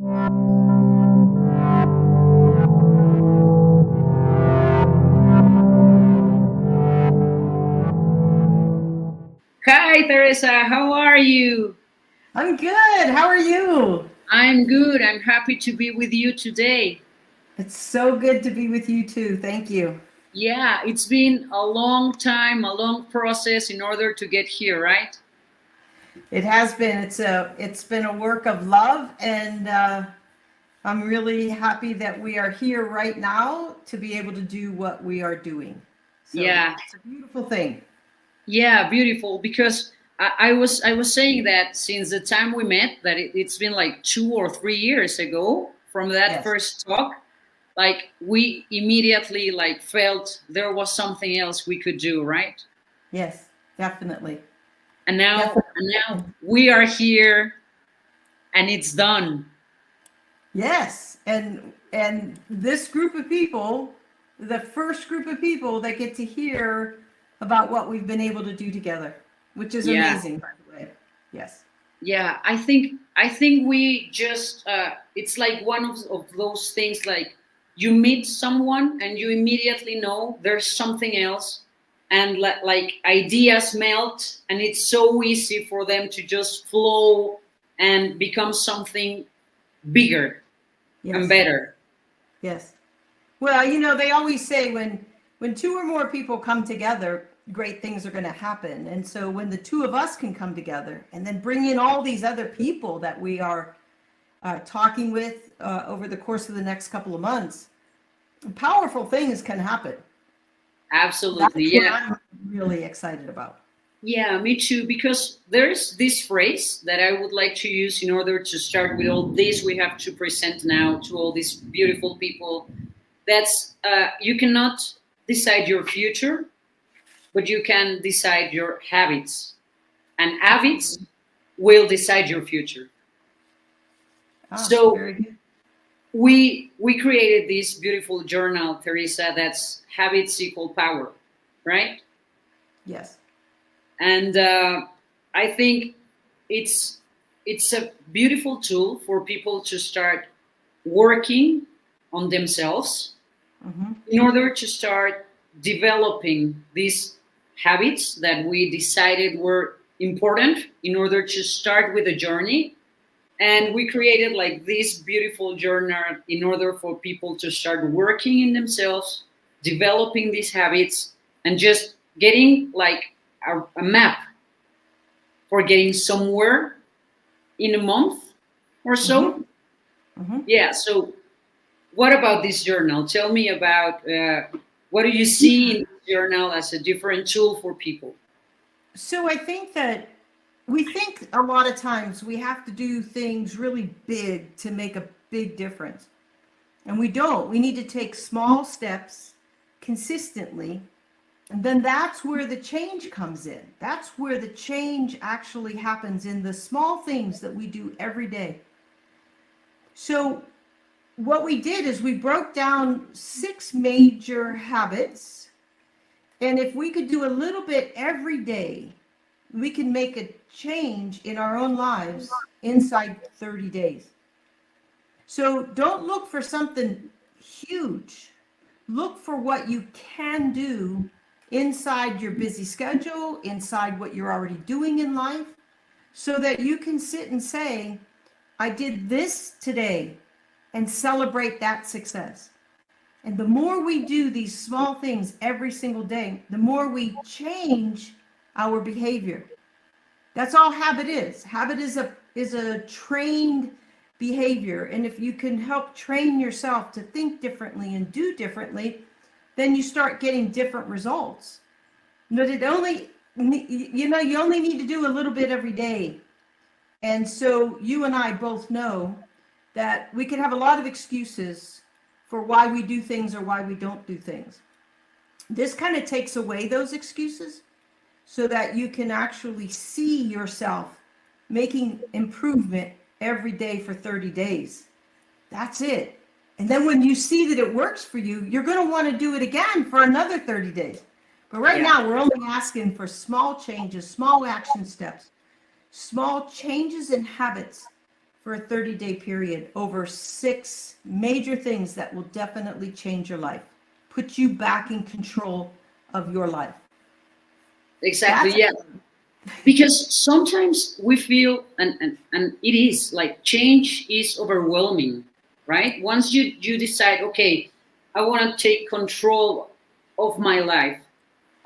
Hi, Teresa. How are you? I'm good. How are you? I'm good. I'm happy to be with you today. It's so good to be with you too. Thank you. Yeah, it's been a long time, a long process in order to get here, right? It has been. It's been a work of love, and I'm really happy that we are here right now to be able to do what we are doing. So Yeah, it's a beautiful thing. yeah, beautiful. Because I was saying that since the time we met, that it's been like 2 or 3 years ago from that Yes. first talk. Like we immediately like felt there was something else we could do, right? Yes. Definitely. And now, Definitely. and now we are here, and it's done. Yes. And this group of people, the first group of people that get to hear about what we've been able to do together, which is Yeah. amazing, by the way. Yes. Yeah, I think we just it's like one of those things like you meet someone and you immediately know there's something else, and like ideas melt, and it's so easy for them to just flow and become something bigger and Yes. better. Yes. Well, they always say when two or more people come together, great things are going to happen. And so when the two of us can come together and then bring in all these other people that we are talking with over the course of the next couple of months, powerful things can happen. Absolutely. That's what Yeah. I'm really excited about. Yeah, me too. Because there's this phrase that I would like to use in order to start with all this we have to present now to all these beautiful people. That's you cannot decide your future, but you can decide your habits, and habits Absolutely. will decide your future. Ah, So very good. we created this beautiful journal, Teresa. That's habits equal power, right? Yes. And I think it's it's a beautiful tool for people to start working on themselves Hmm. in order to start developing these habits that we decided were important in order to start with a journey. And we created like this beautiful journal in order for people to start working in themselves, developing these habits, and just getting like a map for getting somewhere in a month or Hmm. so. Hmm. Yeah. So, what about this journal? Tell me about what do you see in this journal as a different tool for people? So I think that we think a lot of times we have to do things really big to make a big difference. And we don't. We need to take small steps consistently. And then that's where the change comes in. That's where the change actually happens in the small things that we do every day. So, what we did is we broke down 6 major habits. And if we could do a little bit every day, we can make a change in our own lives inside 30 days. So don't look for something huge. Look for what you can do inside your busy schedule, inside what you're already doing in life, so that you can sit and say, I did this today, and celebrate that success. And the more we do these small things every single day, the more we change our behavior. That's all habit is. Habit is a trained behavior. And if you can help train yourself to think differently and do differently, then you start getting different results. But you only need to do a little bit every day. And so you and I both know that we can have a lot of excuses for why we do things or why we don't do things. This kind of takes away those excuses so that you can actually see yourself making improvement every day for 30 days. That's it. And then when you see that it works for you, you're going to want to do it again for another 30 days. But right Yeah. now, we're only asking for small changes, small action steps, small changes in habits for a 30-day period over 6 major things that will definitely change your life, put you back in control of your life. Exactly. That's Yeah. Because sometimes we feel, and it is like change is overwhelming, right? Once you decide, okay, I want to take control of my life,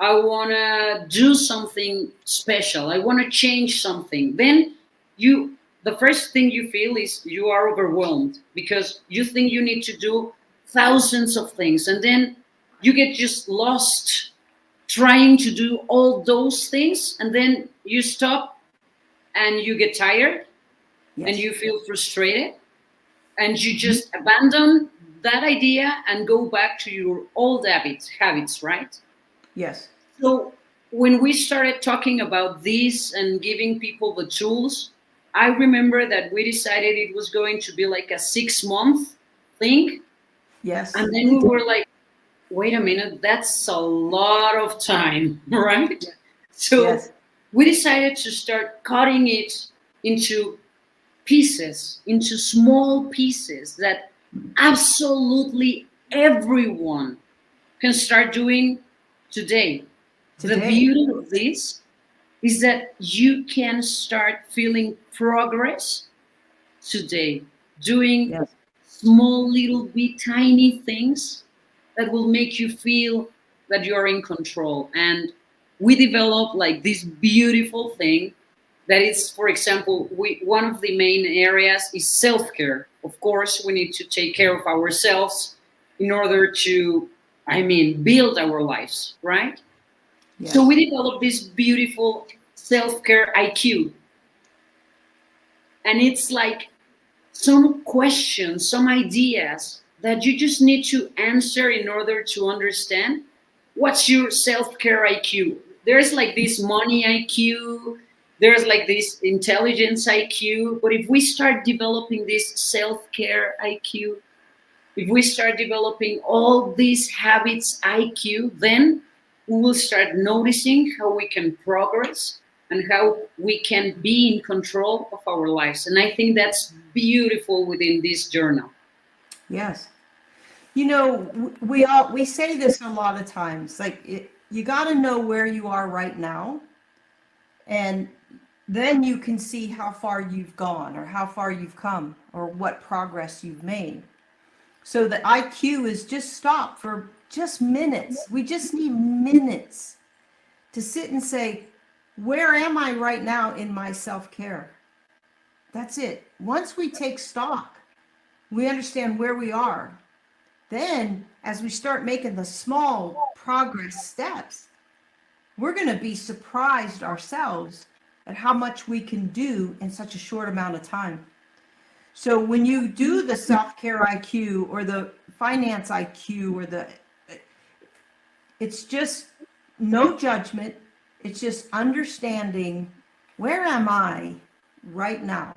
I want to do something special, I want to change something, then you, the first thing you feel is you are overwhelmed because you think you need to do thousands of things, and then you get just lost trying to do all those things, and then you stop and you get tired and yes, you feel frustrated and you just abandon that idea and go back to your old habits, right? yes, So when we started talking about this and giving people the tools, I remember that we decided it was going to be like a 6 month thing, yes, and then we were like, wait a minute, that's a lot of time, right? So yes, we decided to start cutting it into pieces, into small pieces that absolutely everyone can start doing today. The today, beauty of this is that you can start feeling progress today, doing yes, small, little bit tiny things that will make you feel that you're in control. And we develop like this beautiful thing that is, for example, one of the main areas is self-care. Of course, we need to take care of ourselves in order to, I mean, build our lives, right? So yes, we develop this beautiful self-care IQ, and it's like some questions, some ideas that you just need to answer in order to understand what's your self care IQ. There's like this money IQ, there's like this intelligence IQ, but if we start developing this self care IQ, if we start developing all these habits IQ, then we will start noticing how we can progress and how we can be in control of our lives. And I think that's beautiful within this journal. yes. You know, we say this a lot of times. Like you got to know where you are right now, and then you can see how far you've gone or how far you've come or what progress you've made. So the IQ is just stop for just minutes. We just need minutes to sit and say, where am I right now in my self-care? That's it. Once we take stock, we understand where we are. Then, as we start making the small progress steps, we're going to be surprised ourselves at how much we can do in such a short amount of time. So when you do the self-care IQ or the finance IQ or it's just no judgment. It's just understanding where am I right now?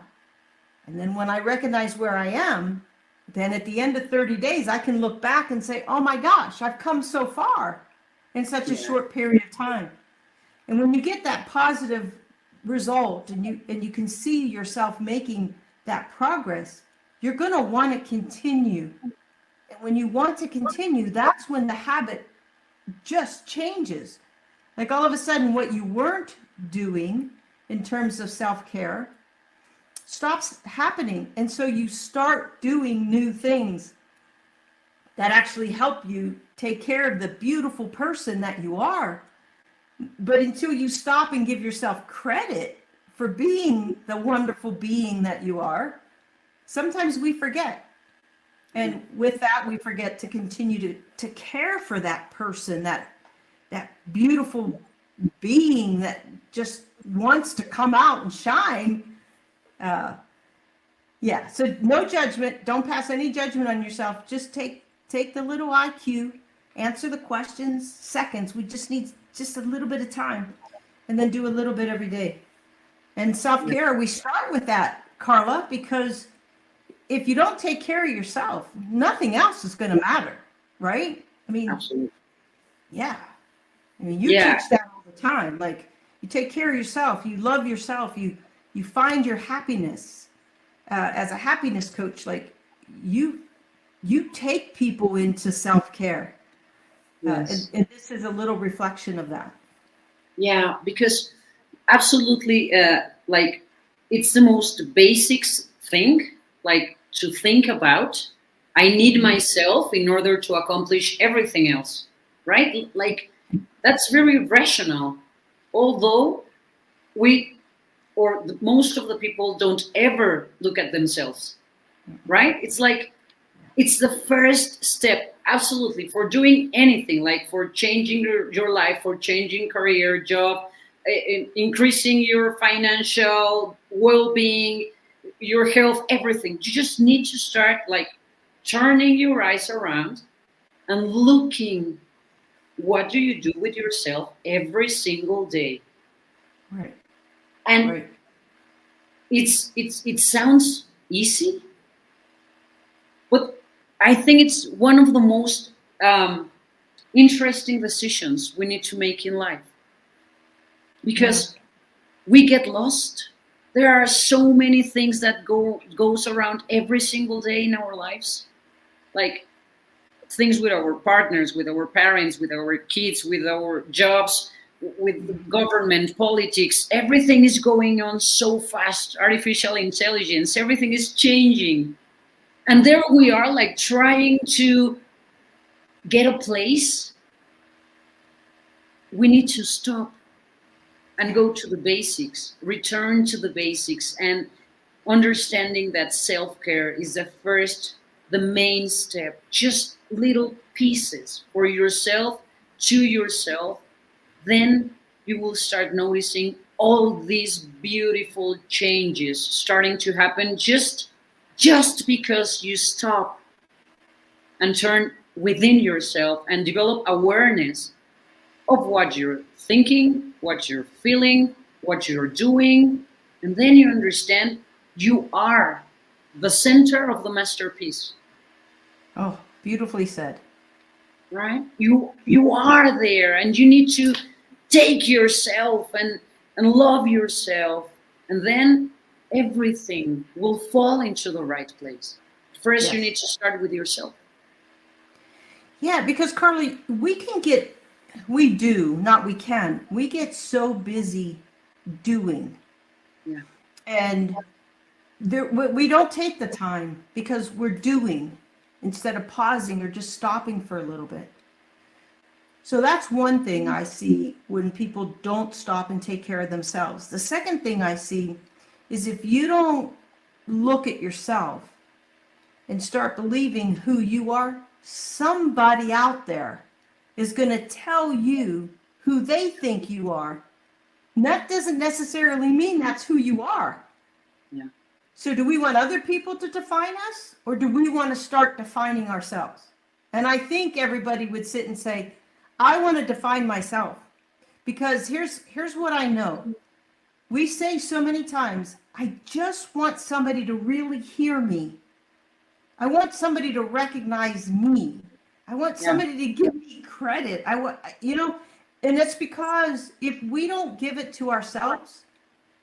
And then when I recognize where I am, then at the end of 30 days, I can look back and say, oh my gosh, I've come so far in such a Yeah. short period of time. And when you get that positive result and you can see yourself making that progress, you're going to want to continue. And when you want to continue, that's when the habit just changes. Like all of a sudden, what you weren't doing in terms of self-care stops happening. And so you start doing new things that actually help you take care of the beautiful person that you are. But until you stop and give yourself credit for being the wonderful being that you are, sometimes we forget. And with that, we forget to continue to care for that person, that beautiful being that just wants to come out and shine. Yeah, so no judgment. Don't pass any judgment on yourself. Just take the little IQ, answer the questions, seconds. We just need just a little bit of time, and then do a little bit every day. And self-care, we start with that, Karla, because if you don't take care of yourself, nothing else is going to matter, right? I mean, Absolutely. yeah. I mean, you Yeah. teach that all the time. Like you take care of yourself, you love yourself, you find your happiness. as a happiness coach, like you you take people into self-care, Yes. and this is a little reflection of that. Yeah, because absolutely, like it's the most basics thing, like to think about. I need Mhm. myself in order to accomplish everything else, right? Like that's very rational. Although we most of the people don't ever look at themselves, right? It's like it's the first step, absolutely, for doing anything, like for changing your life, for changing career, job, increasing your financial well-being, your health, everything. You just need to start like turning your eyes around and looking what do you do with yourself every single day. Right, And right. it sounds easy, but I think it's one of the most interesting decisions we need to make in life, Yeah. because we get lost. There are so many things that goes around every single day in our lives, like things with our partners, with our parents, with our kids, with our jobs, with the government, politics. Everything is going on so fast. Artificial intelligence, everything is changing, and there we are, like trying to get a place. We need to stop and Yeah. go to the basics, return to the basics, and understanding that self care is the first, the main step, just little pieces for yourself, to yourself. Then you will start noticing all these beautiful changes starting to happen just because you stop and turn within yourself and develop awareness of what you're thinking, what you're feeling, what you're doing, and then you understand you are the center of the masterpiece, Oh, beautifully said. right? You are there, and you need to take yourself and love yourself, and then everything will fall into the right place. First, you Yes. need to start with yourself. Yeah, because Carly, we do, not we can, we get so busy doing, Yeah. and we don't take the time because we're doing instead of pausing or just stopping for a little bit. So that's one thing I see when people don't stop and take care of themselves. The second thing I see is if you don't look at yourself and start believing who you are, somebody out there is going to tell you who they think you are. And that doesn't necessarily mean that's who you are. Yeah. So, do we want other people to define us, or do we want to start defining ourselves? And I think everybody would sit and say, I want to define myself. Because here's what I know. We say so many times, I just want somebody to really hear me. I want somebody to recognize me. I want Yeah. somebody to give me credit. I want, and it's because if we don't give it to ourselves,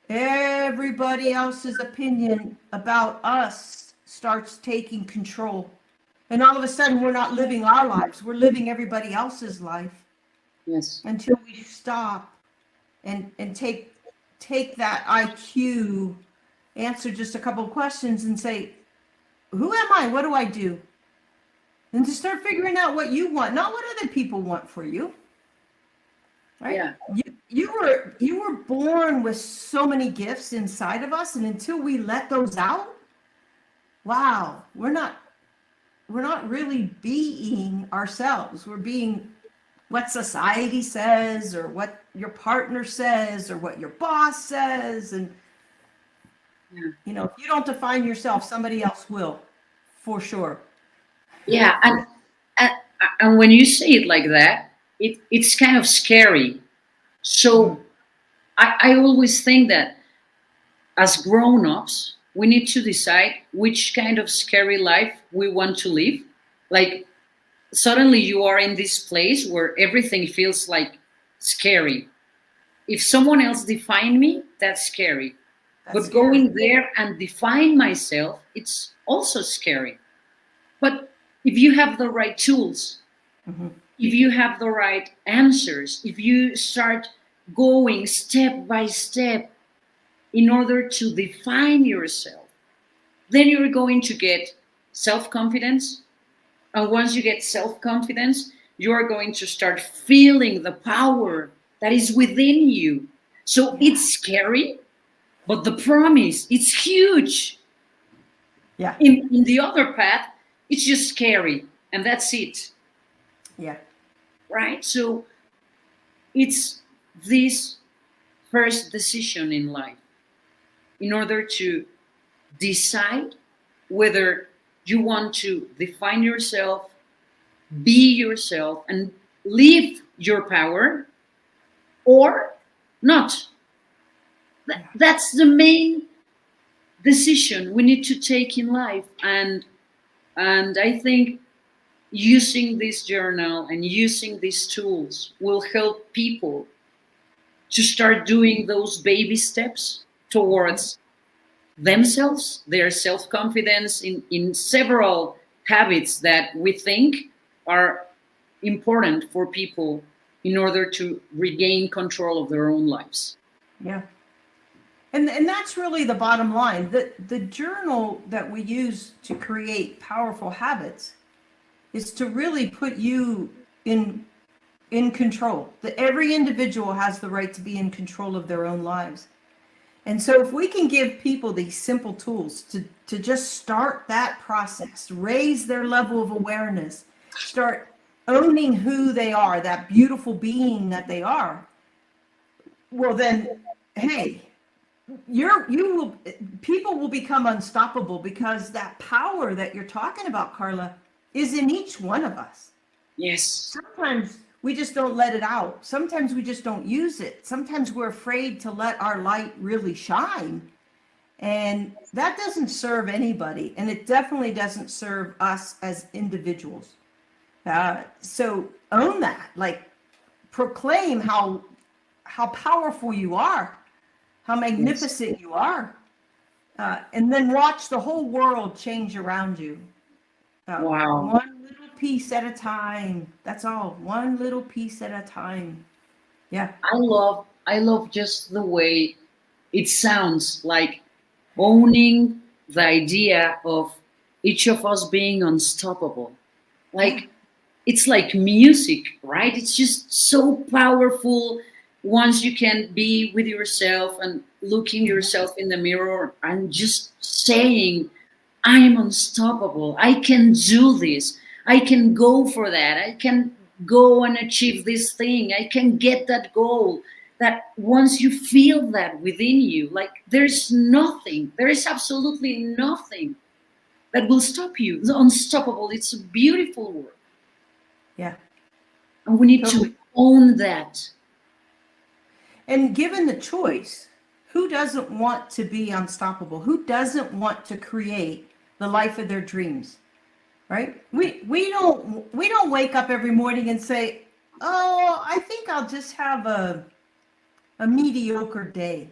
everybody else's opinion about us starts taking control. And all of a sudden, we're not living our lives, we're living everybody else's life Yes. until we stop and take that IQ, answer just a couple of questions and say, who am I? What do I do? And to start figuring out what you want, not what other people want for you. Right? Yeah. You were born with so many gifts inside of us, and until we let those out, wow, we're not really being ourselves. We're being what society says, or what your partner says, or what your boss says. And Yeah. if you don't define yourself, somebody else will, for sure. Yeah. And, and when you say it like that, it's kind of scary. Mm. So I always think that as grown-ups, we need to decide which kind of scary life we want to live. Like suddenly you are in this place where everything feels like scary. If someone else define me, that's scary. That's But scary. going there and define myself, it's also scary. But if you have the right tools, Hmm. if you have the right answers, if you start going step by step in order to define yourself, then you're going to get self confidence. And once you get self confidence, you are going to start feeling the power that is within you. So Yeah. it's scary, but the promise it's huge. Yeah. In the other path, it's just scary, and that's it, Yeah. right? So it's this first decision in life in order to decide whether you want to define yourself, be yourself, and live your power or not. Yeah. That's the main decision we need to take in life. And I think using this journal and using these tools will help people to start doing those baby steps towards themselves, their self confidence in several habits that we think are important for people in order to regain control of their own lives. Yeah. And that's really the bottom line. The journal that we use to create powerful habits is to really put you in in control. That every individual has the right to be in control of their own lives. And so if we can give people these simple tools to just start that process, raise their level of awareness, start owning who they are, that beautiful being that they are, well then, hey, you will people will become unstoppable because that power that you're talking about, Karla, is in each one of us. Yes. Sometimes we just don't let it out. Sometimes we just don't use it. Sometimes we're afraid to let our light really shine. And that doesn't serve anybody. And it definitely doesn't serve us as individuals. So own that. Like proclaim how powerful you are, how Yes. magnificent you are. And then watch the whole world change around you. Wow. One little piece at a time. That's all. One little piece at a time. Yeah. I love just the way it sounds like owning the idea of each of us being unstoppable. Yeah. Like it's like music, right? It's just so powerful once you can be with yourself and looking yourself in the mirror and just saying, I am unstoppable. I can do this. I can go for that. I can go and achieve this thing. I can get that goal. That once you feel that within you, like there's nothing, there is absolutely nothing that will stop you. It's unstoppable. It's a beautiful word. Yeah. And we need Totally. to own that. And given the choice, who doesn't want to be unstoppable? Who doesn't want to create the life of their dreams? Right? We don't wake up every morning and say, "Oh, I think I'll just have a mediocre day."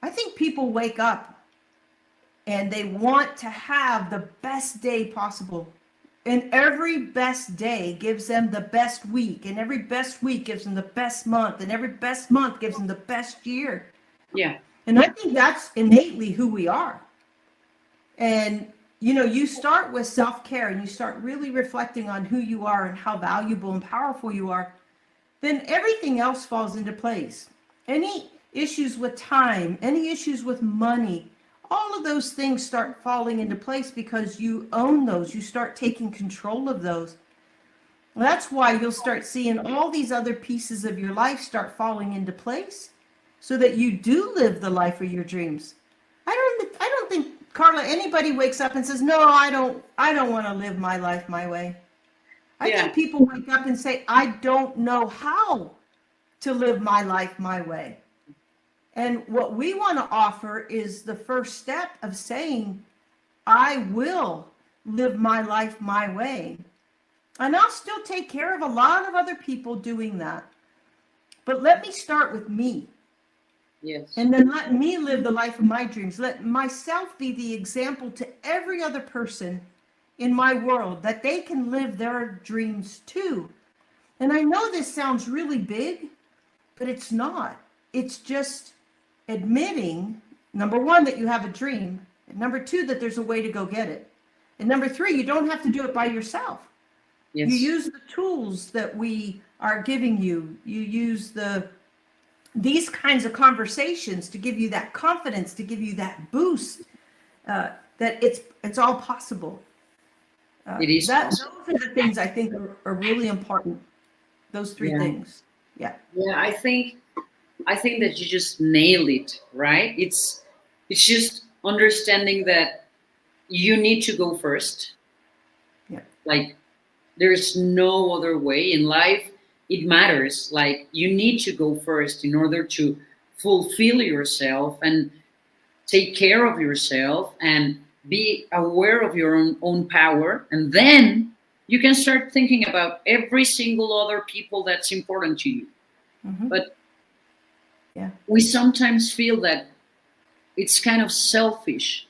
I think people wake up and they want to have the best day possible. And every best day gives them the best week, and every best week gives them the best month, and every best month gives them the best year. Yeah. And I think that's innately who we are. And you start with self-care and you start really reflecting on who you are and how valuable and powerful you are, then everything else falls into place. Any issues with time, any issues with money, all of those things start falling into place because you own those. You start taking control of those. That's why you'll start seeing all these other pieces of your life start falling into place so that you do live the life of your dreams. I don't think, Karla, anybody wakes up and says, "No, I don't want to live my life my way." I Yeah. think people wake up and say, "I don't know how to live my life my way." And what we want to offer is the first step of saying, "I will live my life my way." And I'll still take care of a lot of other people doing that. But let me start with me. Yes. And then let me live the life of my dreams. Let myself be the example to every other person in my world that they can live their dreams too. And I know this sounds really big, but it's not. It's just admitting, number one, that you have a dream, and number two, that there's a way to go get it. And number three, you don't have to do it by yourself. You Yes. use the tools that we are giving you. You use these kinds of conversations to give you that confidence, to give you that boost, that it's all possible. It is That possible. those are the things I think are really important. Those three Yeah. things. Yeah. Yeah. I think that you just nailed it, right? It's just understanding that you need to go first. Yeah. Like there's no other way in life. It matters. Like you need to go first in order to fulfill yourself and take care of yourself and be aware of your own power. And then you can start thinking about every single other people that's important to you. Mm-hmm. But Yeah. we sometimes feel that it's kind of selfish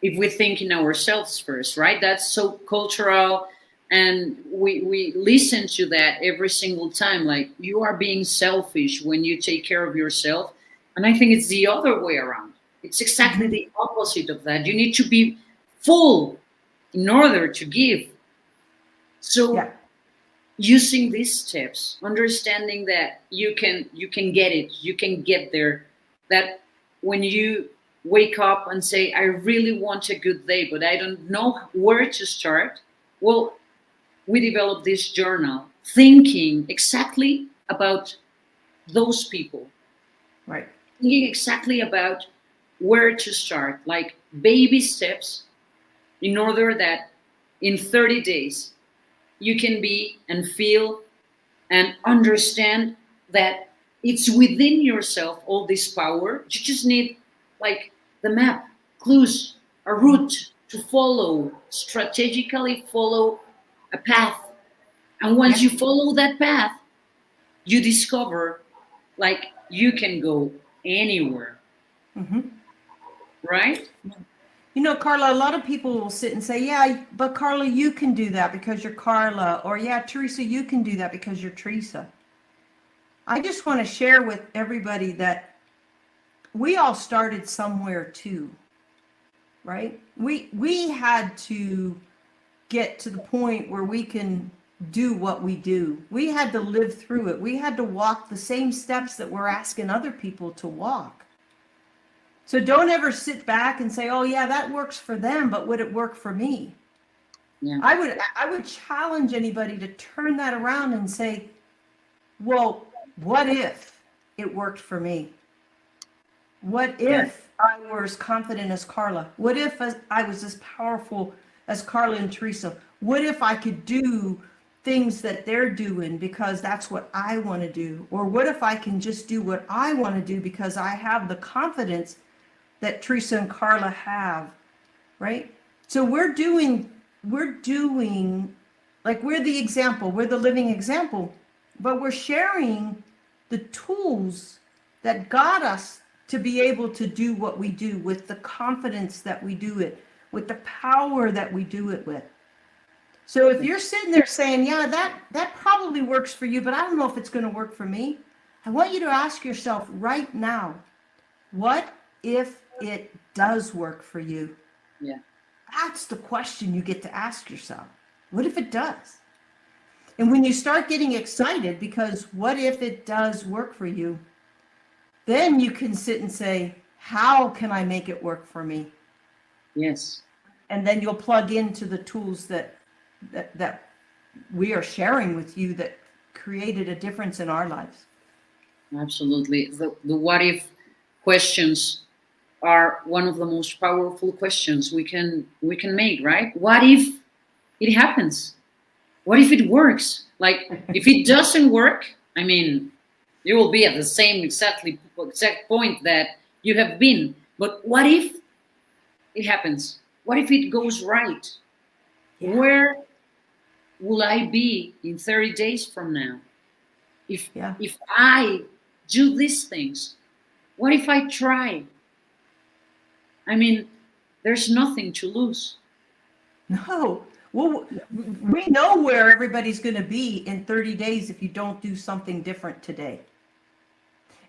if we think in ourselves first, right? That's so cultural, and we listen to that every single time. Like you are being selfish when you take care of yourself, and I think it's the other way around. It's exactly Mm-hmm. the opposite of that. You need to be full in order to give. So Yeah. using these steps, understanding that you can get it, you can get there, that when you wake up and say I really want a good day but I don't know where to start, well, we develop this journal thinking exactly about those people, Right. thinking exactly about where to start, like baby steps, in order that in 30 days you can be and feel and understand that it's within yourself, all this power. You just need like the map, clues, a route to follow, strategically follow a path. And once Yeah. you follow that path, you discover like you can go anywhere, Mm-hmm. right? You know, Carla, a lot of people will sit and say, yeah, but Carla, you can do that because you're Carla. Or, yeah, Theresa, you can do that because you're Theresa. I just want to share with everybody that we all started somewhere too, right? We had to get to the point where we can do what we do. We had to live through it. We had to walk the same steps that we're asking other people to walk. So don't ever sit back and say, "Oh yeah, that works for them, but would it work for me?" Yeah. I would challenge anybody to turn that around and say, "Well, what if it worked for me? What Yeah. if I were as confident as Carla? What if I was as powerful as Carla and Theresa? What if I could do things that they're doing because that's what I want to do? Or what if I can just do what I want to do because I have the confidence that Theresa and Carla have, right?" So we're doing like we're the example, we're the living example, but we're sharing the tools that got us to be able to do what we do with the confidence that we do it, with the power that we do it with. So if you're sitting there saying, "Yeah, that probably works for you, but I don't know if it's going to work for me," I want you to ask yourself right now, what if it does work for you? Yeah. That's the question you get to ask yourself. What if it does? And when you start getting excited because what if it does work for you, then you can sit and say, how can I make it work for me? Yes. And then you'll plug into the tools that we are sharing with you that created a difference in our lives. Absolutely. The what if questions are one of the most powerful questions we can make, right? What if it happens? What if it works? Like if it doesn't work, I mean, you will be at the same exact point that you have been. But what if it happens? What if it goes right? Yeah, Where will I be in 30 days from now? If yeah, if I do these things, What if I try? I mean, there's nothing to lose. No. Well, we know where everybody's going to be in 30 days if you don't do something different today.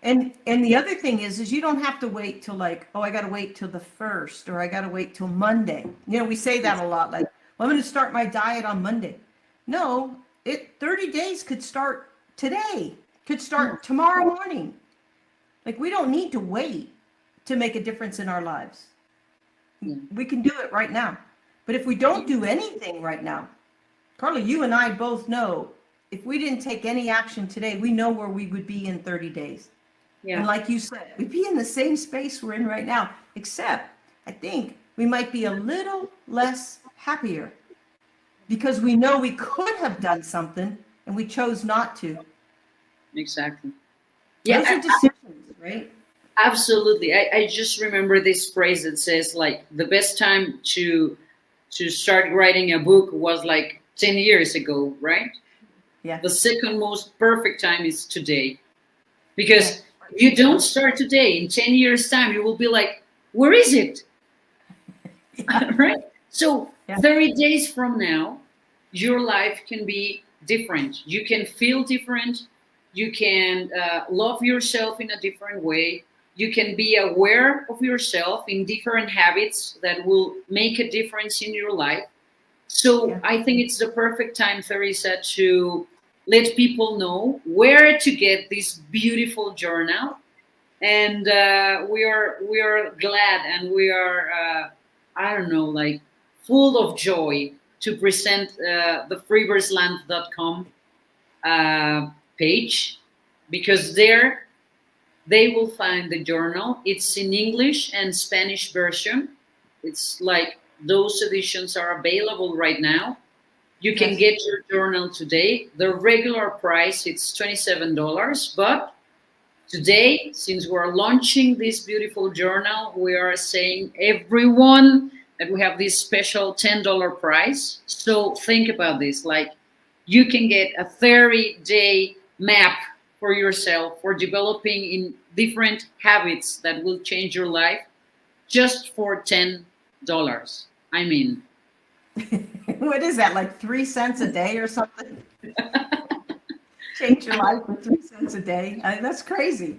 And the other thing is you don't have to wait till like, oh, I got to wait till the first, or I got to wait till Monday. You know, we say that a lot, like, well, I'm going to start my diet on Monday. No, 30 days could start today, could start tomorrow morning. Like, we don't need to wait to make a difference in our lives. We can do it right now. But if we don't do anything right now, Karla, you and I both know if we didn't take any action today, we know where we would be in 30 days. Yeah. And like you said, we'd be in the same space we're in right now, except I think we might be a little less happier because we know we could have done something and we chose not to. Exactly. Those are decisions, right? Absolutely. I just remember this phrase that says like the best time to start writing a book was like 10 years ago, right? Yeah. The second most perfect time is today. Because if you don't start today, in 10 years' time, you will be like, where is it? Right? So 30 days from now, your life can be different. You can feel different. You can love yourself in a different way. You can be aware of yourself in different habits that will make a difference in your life. So I think it's the perfect time, Theresa, to let people know where to get this beautiful journal. And we are glad, and we are I don't know, like full of joy to present the freebirdsland.com page, because there they will find the journal. It's in English and Spanish version. It's like those editions are available right now. You can get your journal today. The regular price, it's $27, but today, since we're launching this beautiful journal, we are saying everyone that we have this special $10 price. So think about this, like you can get a 30-day map for yourself for developing in different habits that will change your life just for $10. I mean, what is that, like 3 cents a day or something? Change your life for 3 cents a day. That's crazy.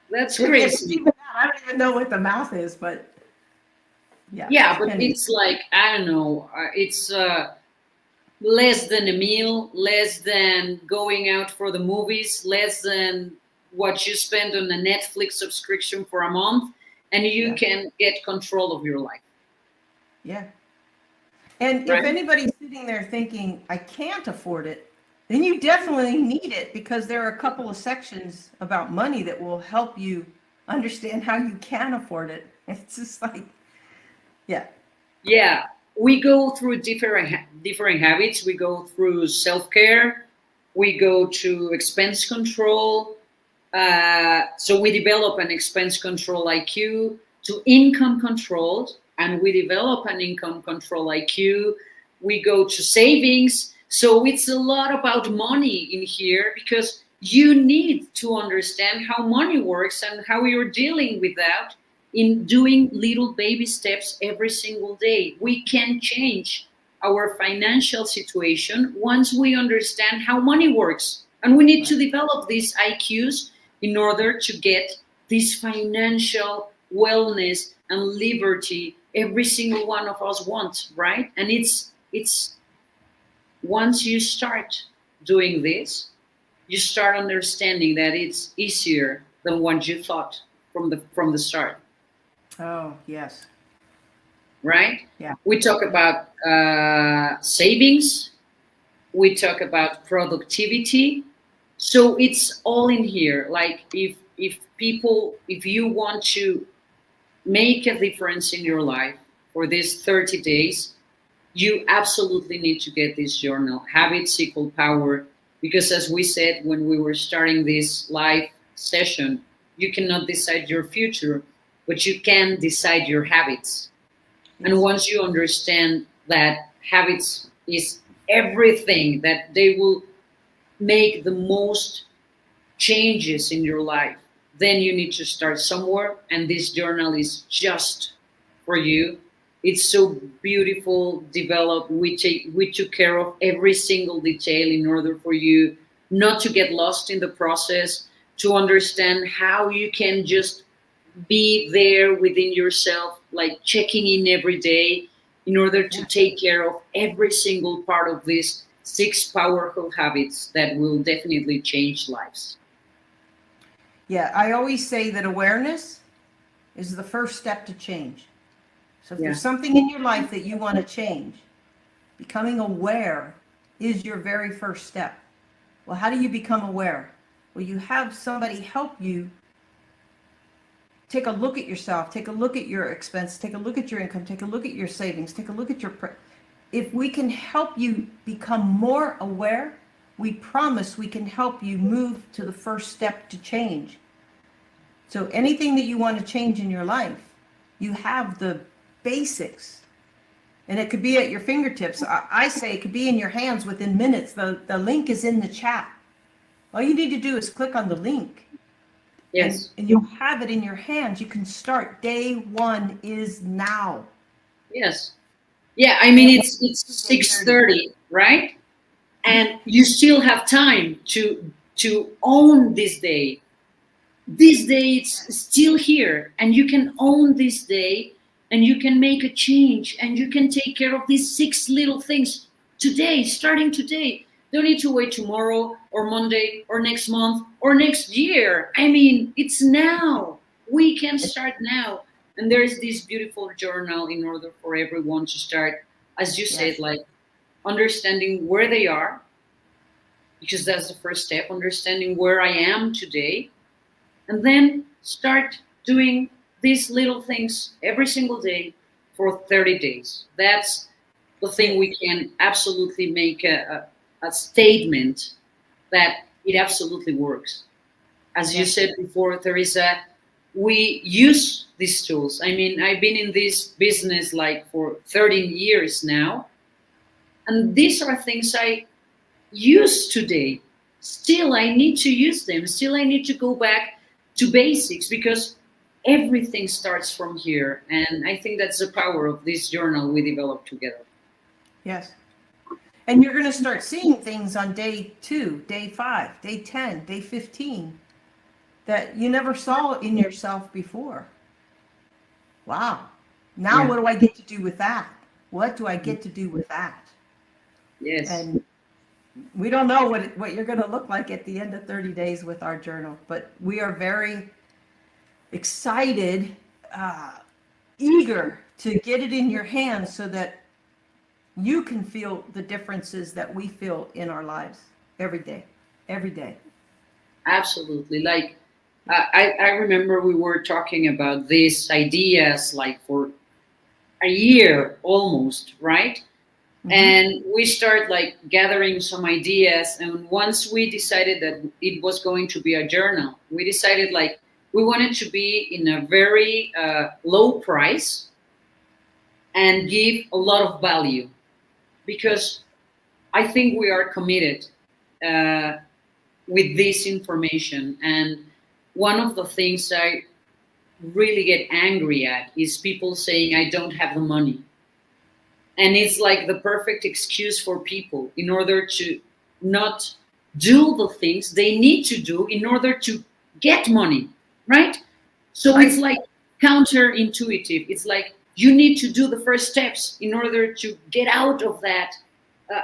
That's crazy. Even that, I don't even know what the math is, but yeah. Yeah, but it's like, I don't know, it's less than a meal, less than going out for the movies, less than what you spend on a Netflix subscription for a month, and you can get control of your life. Yeah. And if anybody's sitting there thinking, I can't afford it, then you definitely need it, because there are a couple of sections about money that will help you understand how you can afford it. It's just like, yeah, we go through different habits. We go through self-care. We go to expense control. So we develop an expense control IQ, to income control, and we develop an income control IQ. We go to savings. So it's a lot about money in here, because you need to understand how money works and how you're dealing with that in doing little baby steps every single day. We can change our financial situation once we understand how money works. And we need to develop these IQs in order to get this financial wellness and liberty every single one of us wants, right? And it's once you start doing this, you start understanding that it's easier than what you thought from the start. Oh, yes. Right? Yeah. We talk about savings. We talk about productivity. So it's all in here. Like if you want to make a difference in your life for these 30 days, you absolutely need to get this journal, Habits Equal Power, because as we said when we were starting this live session, you cannot decide your future, but you can decide your habits. Yes. And once you understand that habits is everything, that they will make the most changes in your life, then you need to start somewhere, and this journal is just for you. It's so beautiful, developed. We took care of every single detail in order for you not to get lost in the process, to understand how you can just be there within yourself, like checking in every day in order to Yeah. take care of every single part of these six powerful habits that will definitely change lives. Yeah, I always say that awareness is the first step to change. So if Yeah. there's something in your life that you want to change, becoming aware is your very first step. Well, how do you become aware? Well, you have somebody help you take a look at yourself, take a look at your expense, take a look at your income, take a look at your savings, take a look at your. If we can help you become more aware, we promise we can help you move to the first step to change. So anything that you want to change in your life, you have the basics. And it could be at your fingertips. I say it could be in your hands within minutes. The link is in the chat. All you need to do is click on the link Yes. and you'll have it in your hands. You can start. Day one is now. Yes. Yeah. I mean, Can't wait it's to day 30. 6:30, right? And you still have time to own this day. This day it's still here, and you can own this day, and you can make a change, and you can take care of these six little things today, starting today. Don't need to wait tomorrow or Monday or next month or next year. I mean, it's now. We can start now. And there's this beautiful journal in order for everyone to start, as you said, Yes. like understanding where they are, because that's the first step, understanding where I am today, and then start doing these little things every single day for 30 days. That's the That's thing it. we can absolutely make a statement that it absolutely works. As you Yes. said before, Teresa, we use these tools. I mean, I've been in this business like for 13 years now, and these are things I use today. Still, I need to use them. Still, I need to go back to basics, because everything starts from here. And I think that's the power of this journal we developed together. Yes. And you're going to start seeing things on day 2, day 5, day 10, day 15 that you never saw in yourself before. Wow. Now Yeah. what do I get to do with that? What do I get to do with that? Yes. And we don't know what you're going to look like at the end of 30 days with our journal, but we are very excited, uh, eager to get it in your hands so that you can feel the differences that we feel in our lives every day, every day. Absolutely. Like, I remember we were talking about these ideas like for a year almost, right? Hmm. And we start like gathering some ideas, and once we decided that it was going to be a journal, we decided like we wanted to be in a very low price and give a lot of value, because I think we are committed uh, with this information. And one of the things I really get angry at is people saying I don't have the money. And it's like the perfect excuse for people in order to not do the things they need to do in order to get money, right? So it's Right. like counterintuitive. It's like you need to do the first steps in order to get out of that uh,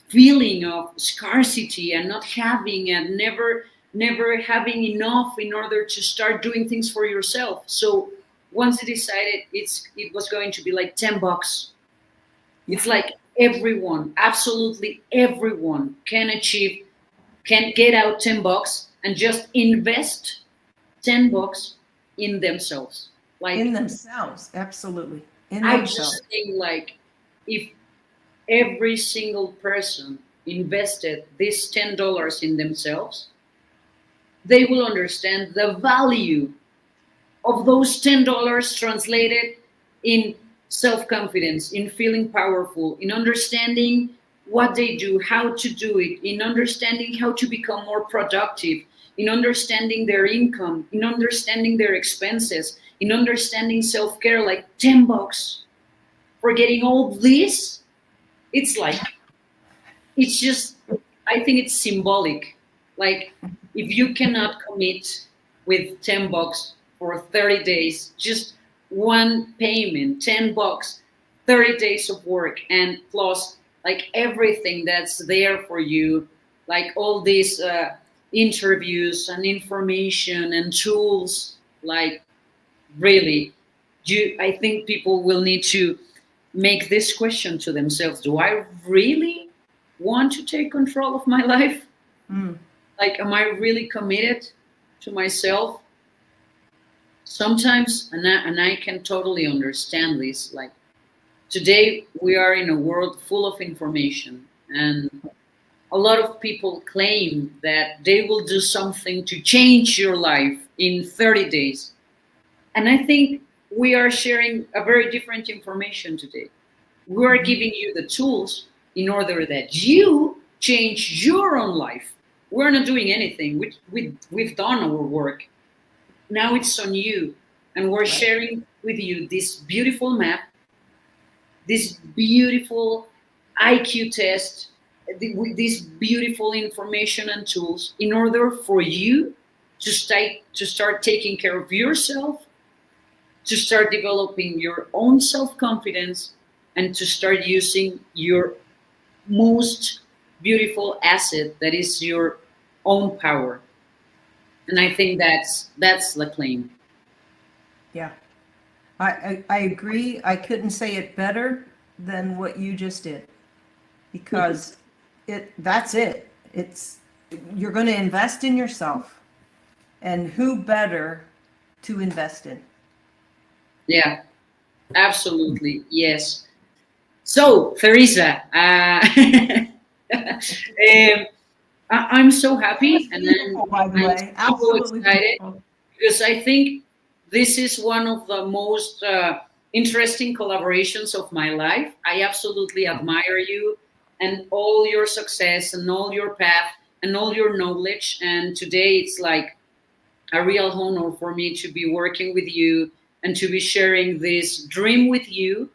feeling of scarcity and not having, and never having enough in order to start doing things for yourself. So once I decided it was going to be like $10, Yeah. it's like everyone, absolutely everyone can achieve, can get out $10 and just invest $10 in themselves. In Like, themselves. Absolutely. In I themselves. just think like if every single person invested this $10 in themselves, they will understand the value of those $10 translated in self-confidence, in feeling powerful, in understanding what they do, how to do it, in understanding how to become more productive, in understanding their income, in understanding their expenses, in understanding self-care, like $10 for getting all this. It's like, it's just, I think it's symbolic. Like, if you cannot commit with $10 for 30 days, just one payment, $10, 30 days of work, and plus like everything that's there for you, like all these interviews and information and tools, like really, I think people will need to make this question to themselves: do I really want to take control of my life? Mm. Like, am I really committed to myself? Sometimes, and I can totally understand this, like, today we are in a world full of information, and a lot of people claim that they will do something to change your life in 30 days. And I think we are sharing a very different information today. We are giving you the tools in order that you change your own life. We're not doing anything. We've done our work. Now it's on you. And we're Right. sharing with you this beautiful map, this beautiful IQ test, with this beautiful information and tools in order for you to start taking care of yourself, to start developing your own self-confidence, and to start using your most beautiful asset, that is your own power. And I think that's the claim. Yeah. I agree. I couldn't say it better than what you just did, because that's it. It's, you're going to invest in yourself, and who better to invest in? Yeah, absolutely, yes. So, Theresa, I'm so That was happy, and beautiful, by the I'm way. so Absolutely excited, beautiful. because I think this is one of the most interesting collaborations of my life. I absolutely admire you and all your success and all your path and all your knowledge. And today it's like a real honor for me to be working with you and to be sharing this dream with you,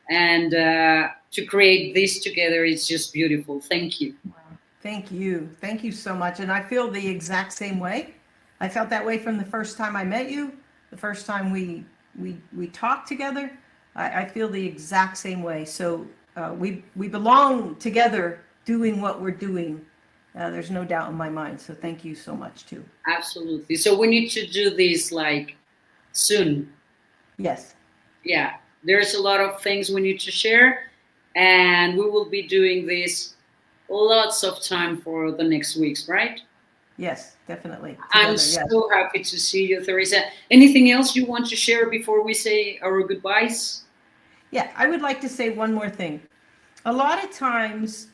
and to create this together. It's just beautiful. Thank you. Thank you. Thank you so much. And I feel the exact same way. I felt that way from the first time I met you, the first time we talked together. I feel the exact same way. So we belong together doing what we're doing. There's no doubt in my mind. So thank you so much too. Absolutely. So we need to do this like soon. Yes. Yeah, there's a lot of things we need to share, and we will be doing this lots of time for the next weeks, right? Yes, definitely. I'm Together. Yes. so happy to see you, Theresa. Anything else you want to share before we say our goodbyes? Yeah, I would like to say one more thing. A lot of times,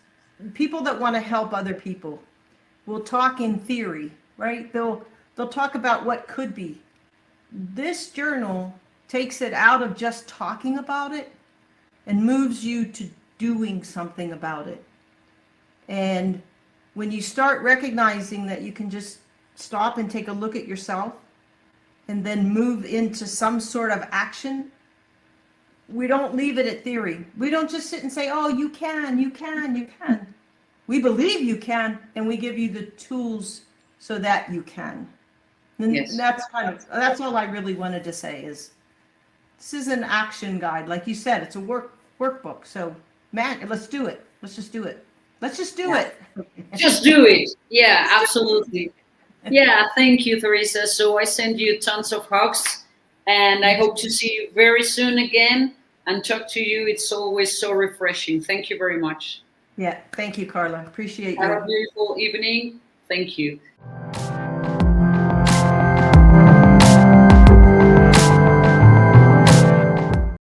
people that want to help other people will talk in theory, right? They'll talk about what could be. This journal takes it out of just talking about it and moves you to doing something about it. And when you start recognizing that you can just stop and take a look at yourself and then move into some sort of action, we don't leave it at theory. We don't just sit and say, oh, you can, you can, you can. We believe you can, and we give you the tools so that you can. And Yes. that's all I really wanted to say is this is an action guide. Like you said, it's a workbook. So man, let's do it. Let's just do it. Let's just do it. Just do it. Yeah, Let's do absolutely. Yeah, thank you, Theresa. So I send you tons of hugs, and I it. hope to see you very soon again and talk to you. It's always so refreshing. Thank you very much. Yeah, thank you, Carla. Appreciate Have a you. beautiful evening. Thank you.